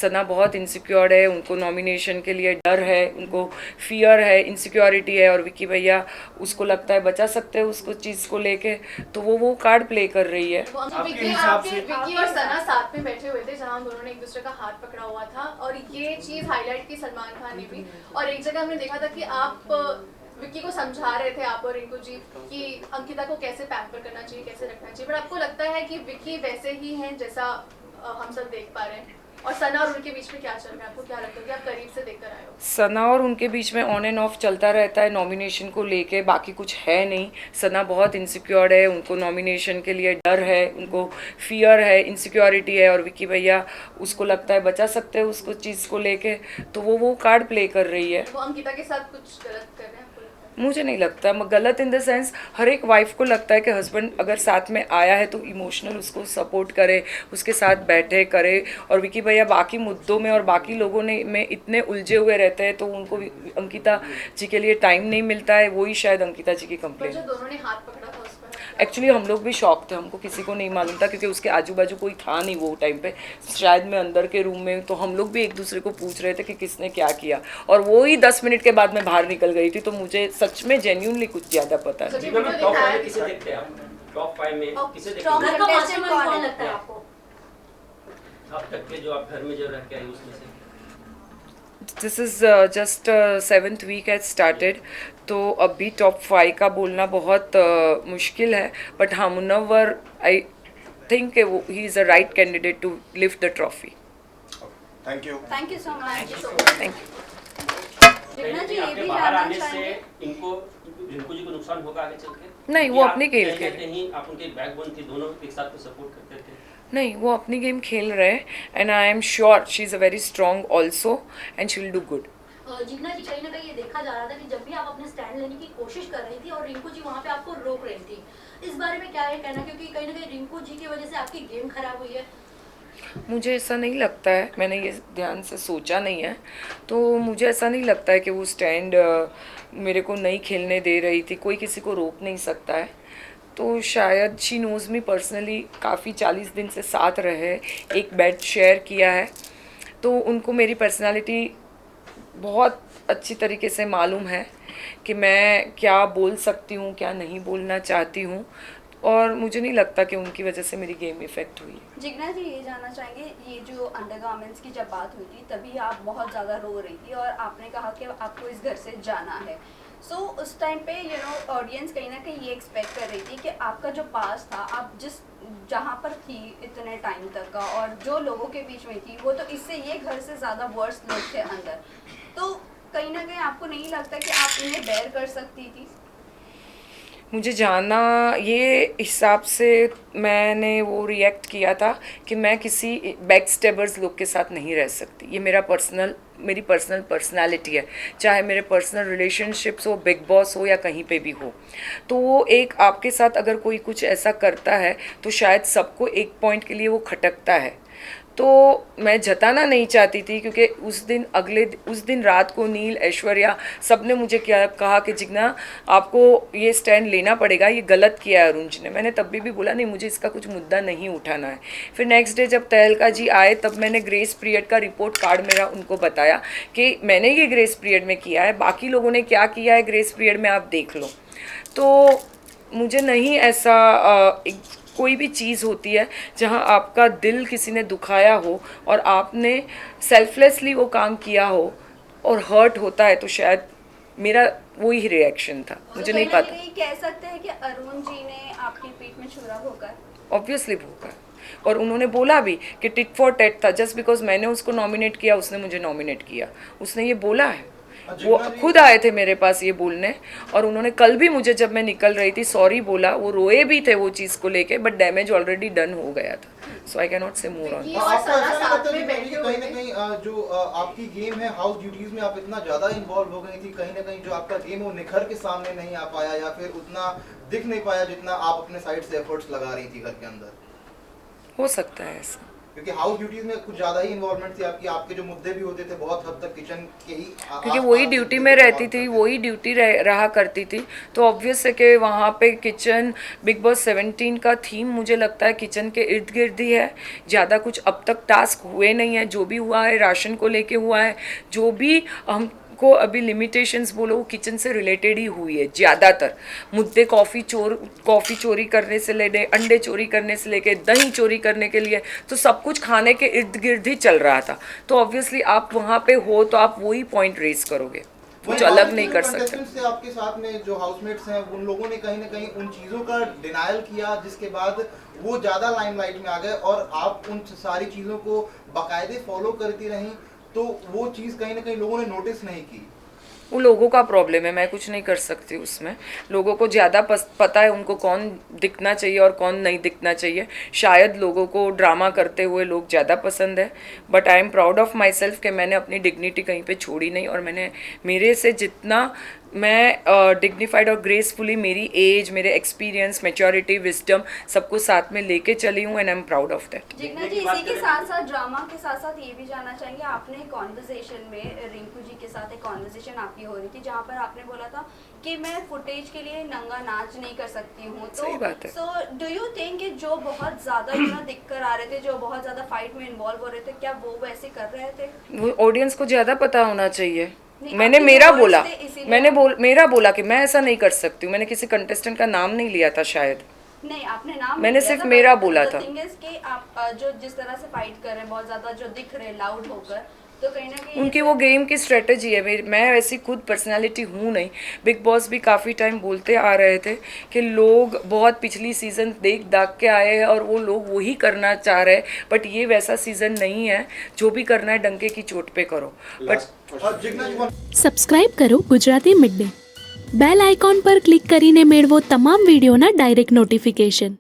सना बहुत इनसिक्योर है, उनको नॉमिनेशन के लिए डर है, उनको फियर है, इनसिक्योरिटी है, और विक्की भैया उसको लगता है बचा सकते हैं उसको चीज़ को लेके, तो वो कार्ड प्ले कर रही है। विक्की और सना साथ में बैठे हुए थे जहां दोनों ने एक दूसरे का हाथ पकड़ा हुआ था, और ये चीज हाईलाइट की सलमान खान ने भी, और एक जगह हमने देखा था कि आप विक्की को समझा रहे थे, आप और रिंकू जी, कि अंकिता को कैसे पैम्पर करना चाहिए, कैसे रखना चाहिए, बट आपको लगता है कि विक्की वैसे ही हैं जैसा हम सब देख पा रहे हैं, और सना और उनके बीच में क्या चल रहा है, आपको क्या लगता है कि आप करीब से देखकर आए हो? सना और उनके बीच में ऑन एंड ऑफ चलता रहता है नॉमिनेशन को लेके, बाकी कुछ है नहीं। सना बहुत इनसिक्योर है, उनको नॉमिनेशन के लिए डर है, उनको फियर है, इनसिक्योरिटी है, और विक्की भैया उसको लगता है बचा सकते हैं उसको चीज़ को लेके, तो वो कार्ड प्ले कर रही है। वो अंकिता के साथ कुछ गलत कर रहे हैं? मुझे नहीं लगता गलत इन द सेंस, हर एक वाइफ को लगता है कि हस्बैंड अगर साथ में आया है तो इमोशनल उसको सपोर्ट करे, उसके साथ बैठे करे, और विकी भैया बाकी मुद्दों में और बाकी लोगों ने में इतने उलझे हुए रहते हैं तो उनको अंकिता जी के लिए टाइम नहीं मिलता है, वही शायद अंकिता जी की कंप्लेंट। दोनों ने हाथ पकड़ा था उस पर एक्चुअली हम लोग भी शॉक थे, हमको किसी को नहीं मालूम था क्योंकि उसके आजू बाजू कोई था नहीं वो टाइम पे, शायद मैं अंदर के रूम में, तो हम लोग भी एक दूसरे को पूछ रहे थे कि किसने क्या किया, और वो ही 10 मिनट के बाद मैं बाहर निकल गई थी, तो मुझे सच में जेन्युइनली कुछ ज़्यादा पता नहीं। This is just 7th week has started, तो अभी टॉप 5 का बोलना बहुत मुश्किल है, बट हाँ Munawar I think he is a right candidate to lift the trophy. Thank you so much. Thank you. बाहर आने से इनको रिंकू जी को नुकसान होगा आगे चल के? नहीं, वो अपनी खेल खेल कहीं आप उनके बैकबोन थी, दोनों एक साथ तो सपोर्ट करते थे। नहीं, वो अपनी गेम खेल रहे हैं, and I am sure she is a very strong also and she will do good. Jigna ji, कहीं ना कहीं ये देखा जा रहा था कि जब भी आप अपने स्टैंड लेने की कोशिश कर रही थी और रिंकू जी वहाँ पे आपको रोक रही थी, इस बारे में क्या है कहना, क्योंकि कहीं ना कहीं रिंकू जी की वजह से आपकी गेम खराब हुई है? मुझे ऐसा नहीं लगता है, मैंने ये ध्यान से सोचा नहीं है, तो मुझे ऐसा नहीं लगता है कि वो स्टैंड मेरे को नहीं खेलने दे रही थी, कोई किसी को रोक नहीं सकता है, तो शायद शी नोज़ मी पर्सनली, काफ़ी 40 दिन से साथ रहे, एक बेड शेयर किया है, तो उनको मेरी पर्सनालिटी बहुत अच्छी तरीके से मालूम है कि मैं क्या बोल सकती हूँ, क्या नहीं बोलना चाहती हूँ, और मुझे नहीं लगता कि उनकी वजह से मेरी गेम इफेक्ट हुई है। जिग्ना जी, ये जानना चाहेंगे, ये जो अंडरगारमेंट्स की जब बात हुई थी तभी आप बहुत ज़्यादा रो रही थी और आपने कहा कि आपको इस घर से जाना है, सो उस टाइम पे ऑडियंस कहीं ना कहीं ये एक्सपेक्ट कर रही थी कि आपका जो पास था, आप जिस जहाँ पर थी इतने टाइम तक का और जो लोगों के बीच में थी, वो तो इससे ये घर से ज़्यादा वर्स लोग थे अंदर, तो कहीं ना कहीं आपको नहीं लगता कि आप इन्हें बेयर कर सकती थी? मुझे जाना, ये हिसाब से मैंने वो रिएक्ट किया था कि मैं किसी बैक स्टेबर्स लोग के साथ नहीं रह सकती, ये मेरी पर्सनल पर्सनालिटी है, चाहे मेरे पर्सनल रिलेशनशिप्स हो, बिग बॉस हो या कहीं पे भी हो, तो वो एक आपके साथ अगर कोई कुछ ऐसा करता है तो शायद सबको एक पॉइंट के लिए वो खटकता है, तो मैं जताना नहीं चाहती थी, क्योंकि उस दिन रात को नील, ऐश्वर्या सब ने मुझे क्या कहा कि जिग्ना आपको ये स्टैंड लेना पड़ेगा, ये गलत किया है अरुण जी ने, मैंने तब भी बोला नहीं, मुझे इसका कुछ मुद्दा नहीं उठाना है। फिर नेक्स्ट डे जब तहलका जी आए तब मैंने ग्रेस पीरियड का रिपोर्ट कार्ड मेरा उनको बताया कि मैंने ये ग्रेस पीरियड में किया है, बाकी लोगों ने क्या किया है ग्रेस पीरियड में आप देख लो, तो मुझे नहीं ऐसा कोई भी चीज़ होती है जहाँ आपका दिल किसी ने दुखाया हो और आपने सेल्फलेसली वो काम किया हो और हर्ट होता है, तो शायद मेरा वही रिएक्शन था, मुझे नहीं पता। कह सकते हैं कि अरुण जी ने आपकी पीठ में छुरा भोंका? ऑब्वियसली भोंका, और उन्होंने बोला भी कि टिट फॉर टेट था, जस्ट बिकॉज मैंने उसको नॉमिनेट किया उसने मुझे नॉमिनेट किया, उसने ये बोला है, वो खुद आए थे मेरे पास ये बोलने, और उन्होंने कल भी मुझे जब मैं निकल रही थी सॉरी बोला, वो रोए भी थे वो चीज़ को लेके, बट डैमेज ऑलरेडी डन हो गया था, सो आई कैन नॉट से मोर ऑन। आपको ऐसा नहीं लगता कि कहीं ना कहीं जो आपकी गेम है, हाउस ड्यूटीज में आप इतना ज्यादा इन्वॉल्व हो गई थी, कहीं ना कहीं जो आपका गेम वो निखर के सामने नहीं आ पाया या फिर उतना दिख नहीं पाया जितना आप अपने साइड से एफर्ट्स लगा रही थी घर के अंदर? हो सकता है ऐसा। क्योंकि हाउस ड्यूटीज में कुछ ज्यादा ही इन्वॉल्वमेंट थी आपकी, आपके जो मुद्दे भी होते थे बहुत हद तक किचन के ही क्योंकि वही ड्यूटी में रहती थी, वही ड्यूटी रहा करती थी, तो ऑब्वियस है कि वहाँ पे किचन बिग बॉस 17 का थीम मुझे लगता है किचन के इर्द गिर्द ही है। ज़्यादा कुछ अब तक टास्क हुए नहीं है, जो भी हुआ है राशन को लेके हुआ है, जो भी हमको अभी लिमिटेशंस बोलो वो किचन से रिलेटेड ही हुई है ज़्यादातर। मुद्दे कॉफ़ी चोरी करने से लेके अंडे चोरी करने से लेके दही चोरी करने के लिए, तो सब कुछ खाने के इर्द गिर्द ही चल रहा था। तो ऑब्वियसली आप वहाँ पे हो तो आप वही पॉइंट रेज करोगे, कुछ अलग नहीं कर सकते। contestants थे आपके साथ में जो हाउसमेट्स हैं, उन लोगों ने कहीं ना कहीं उन चीज़ों का डिनायल किया जिसके बाद वो ज़्यादा लाइमलाइट में आ गए और आप उन सारी चीज़ों को बाकायदे फॉलो करती रहीं, तो वो चीज़ कहीं ना कहीं लोगों ने नोटिस नहीं की। वो लोगों का प्रॉब्लम है, मैं कुछ नहीं कर सकती उसमें। लोगों को ज़्यादा पता है उनको कौन दिखना चाहिए और कौन नहीं दिखना चाहिए। शायद लोगों को ड्रामा करते हुए लोग ज़्यादा पसंद है, but I am proud of my self कि मैंने अपनी डिग्निटी कहीं पे छोड़ी नहीं, और मैंने मेरे से जितना मैं डिग्निफाइड और ग्रेसफुली मेरी एज, मेरे एक्सपीरियंस, मैच्योरिटी, विजडम सबको साथ में लेके चली हूँ, and I am proud of that. Jigna ji, इसी के साथ साथ ड्रामा के साथ साथ ये भी जानना चाहेंगे, आपने कॉन्वर्सेशन में रिंकू जी के साथ एक कॉन्वर्सेशन आपकी हो रही थी जहाँ पर आपने बोला था कि मैं फुटेज के लिए नंगा नाच नहीं कर सकती हूँ। तो सही बात है। सो डू यू थिंक कि जो बहुत ज़्यादा दिख कर आ रहे थे, जो बहुत ज़्यादा फाइट में इन्वॉल्व हो रहे थे, क्या वो वैसे कर रहे थे? वो ऑडियंस को ज़्यादा पता होना चाहिए। नहीं, मैंने आपके मेरा words बोला, थे, इसीलिए मेरा बोला कि मैं ऐसा नहीं कर सकती हूँ। मैंने किसी कंटेस्टेंट का नाम नहीं लिया था शायद। नहीं, आपने नाम मैंने लिया सिर्फ था, मेरा but बोला the था। thing is कि आप जो जिस तरह से फाइट कर रहे हैं, बहुत ज़्यादा जो दिख रहे हैं लाउड होकर, तो कहीं ना कहीं उनकी वो गेम की स्ट्रेटजी है। मैं वैसी खुद पर्सनालिटी हूँ नहीं। बिग बॉस भी काफ़ी टाइम बोलते आ रहे थे कि लोग बहुत पिछली सीज़न देख दाग के आए हैं और वो लोग वही करना चाह रहे हैं, बट ये वैसा सीज़न नहीं है। जो भी करना है डंके की चोट पे करो। बट और जिग्ना जी સબસ્ક્રાઇબ કરો Gujarati mid day bell icon પર ક્લિક કરીને મેળવો તમામ વિડીયોના ડાયરેક્ટ નોટિફિકેશન।